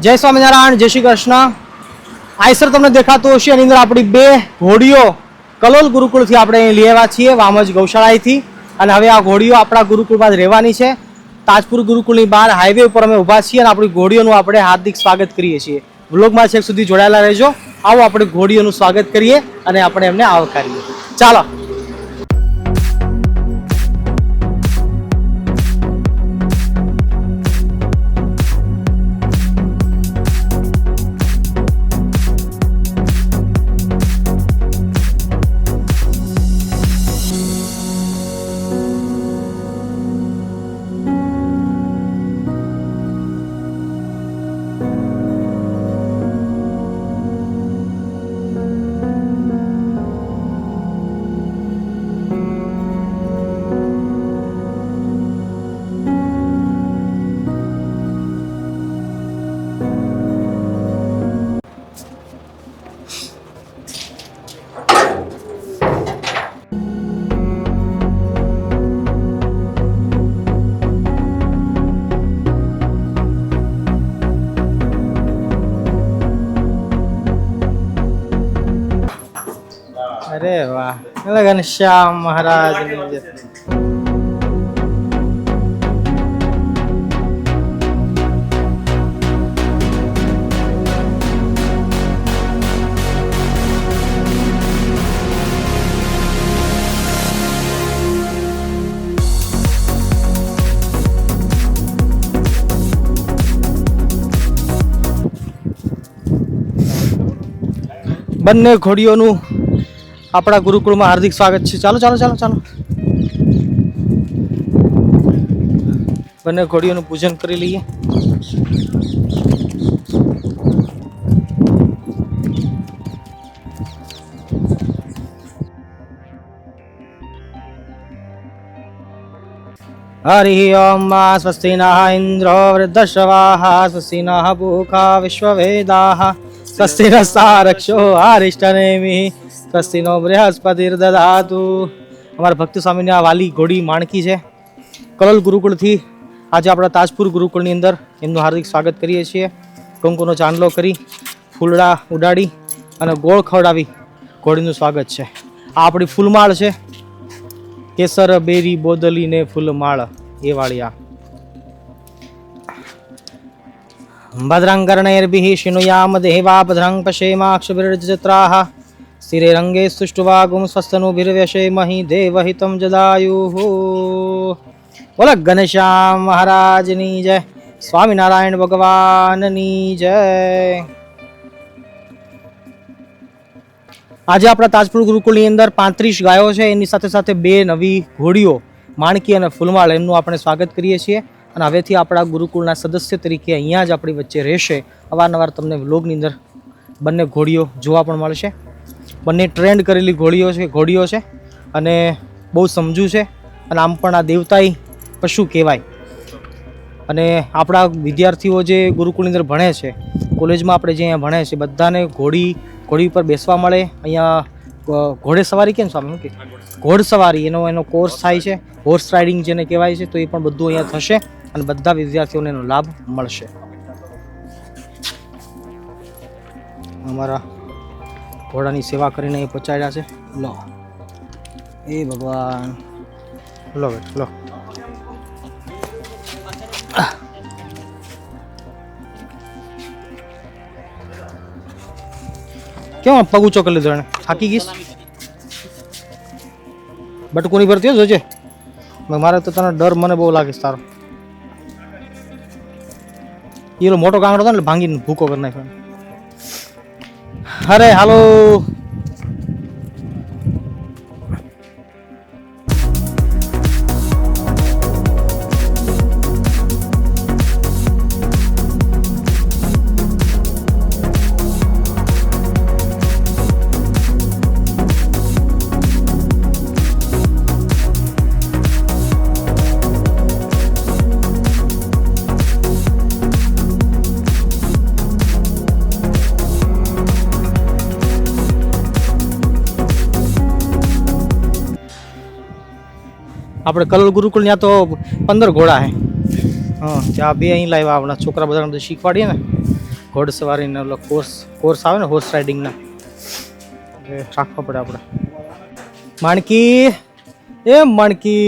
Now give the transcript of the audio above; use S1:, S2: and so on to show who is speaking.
S1: જય સ્વામિનારાયણ, જય શ્રી કૃષ્ણ. આઈસર તમને દેખાતું હશે, એની અંદર આપણી બે ઘોડીઓ કલોલ ગુરુકુળથી આપણે લઈ આવ્યા છીએ, વામજ ગૌશાળાથી. અને હવે આ ઘોડીઓ આપણા ગુરુકુળમાં જ રહેવાની છે. તાજપુર ગુરુકુળની બહાર હાઈવે ઉપર અમે ઊભા છીએ અને આપણી ઘોડીઓનું આપણે હાર્દિક સ્વાગત કરીએ છીએ. વ્લોગમાં છેક સુધી જોડાયેલા રહેજો. આવો આપણે ઘોડીઓનું સ્વાગત કરીએ અને આપણે એમને આવકારીએ. ચાલો. અરે વાહ, ઘનશ્યામ મહારાજ. બંને ઘોડીઓનું આપણા ગુરુકુળમાં હાર્દિક સ્વાગત છે. ચાલો ચાલો ચાલો ચાલો. બંને ઘોડીઓનું પૂજન કરી લઈએ. હરિ ઓમ. સ્વસ્તિ નઃ ઇન્દ્રો વૃદ્ધશ્રવાઃ સ્વસ્તિ નઃ પૂષા વિશ્વવેદાઃ સ્વસ્તિ નસ્તારક્ષો અરિષ્ટનેમિઃ સ્વસ્તિ નો બૃહસ્પતિર્દધાતુ. અમારા ભક્તિ સ્વામીની આ વાલી ઘોડી માણકી છે. કલોલ ગુરુકુળથી આજે આપણા તાજપુર ગુરુકુળની અંદર એમનું હાર્દિક સ્વાગત કરીએ છીએ. કંકુનો ચાંદલો કરી, ફૂલડા ઉડાડી અને ગોળ ખવડાવી ઘોડીનું સ્વાગત છે. આ આપણી ફૂલમાળ છે. કેસર બેરી બોદલી ને ફૂલમાળ એ વાળી આ. ભદ્રં કર્ણૈર્ભિઃ શૃણુયામ દેવા ભદ્રં પશ્યેમાક્ષભિર્જત્રાઃ સ્થિરે રંગે સુષ્ટુવાગું સ્વસ્તનુભિર્વ્યશેમહિ દેવહિतं જદાયુઃ. બોલો ઘનશ્યામ મહારાજની જય, સ્વામિનારાયણ ભગવાનની જય. આજે આપણા તાજપુર ગુરુકુળની અંદર 35 ગાયો છે. એની સાથે સાથે બે નવી ઘોડીઓ માણકી અને ફૂલમાળ, એમનું આપણે સ્વાગત કરીએ છીએ. અને હવેથી આપણા ગુરુકુળના સદસ્ય તરીકે અહીંયા જ આપણી વચ્ચે રહેશે. અવારનવાર તમને વ્લોગની અંદર બંને ઘોડીઓ જોવા પણ મળશે. બંને ટ્રેન્ડ કરેલી ઘોડીઓ છે અને બહુ સમજુ છે. અને આમ પણ આ દેવતાઈ પશુ કહેવાય. અને આપણા વિદ્યાર્થીઓ જે ગુરુકુળની અંદર ભણે છે, કોલેજમાં આપણે જે અહીંયા ભણે છે, બધાને ઘોડી પર બેસવા મળે. અહીંયા ઘોડે સવારી કેમ સ્વામી કે ઘોડ સવારી એનો કોર્સ થાય છે. હોર્સ રાઇડિંગ જેને કહેવાય છે, તો એ પણ બધું અહીંયા થશે અને બધા વિદ્યાર્થીઓને એનો લાભ મળશે. અમારા ઘોડાની સેવા કરીને એ પહોંચાડ્યા છે. લો એ ભગવાન, લો લો. કેમ પગ ઊંચો કરી લીધો એને? થાકી ગઈશ? બટકુની ભરતી હો જોજે. મારે તો તને ડર મને બહુ લાગે છે તારો. એ મોટો કાંકડો હતો ને એટલે ભાંગીને ભૂકો કરી નાખ્યો. અરે હાલો. આપણે કલોલ ગુરુકુળ ત્યાં તો 15 ઘોડા હે. હા, ત્યાં બે અહીં લાવ્યા આપણા છોકરા બધાને શીખવાડીએ ને ઘોડસવારીનો ઓલો કોર્સ આવે ને હોર્સ રાઇડિંગના એ રાખવા પડે આપણે. માણકી, એ માણકી,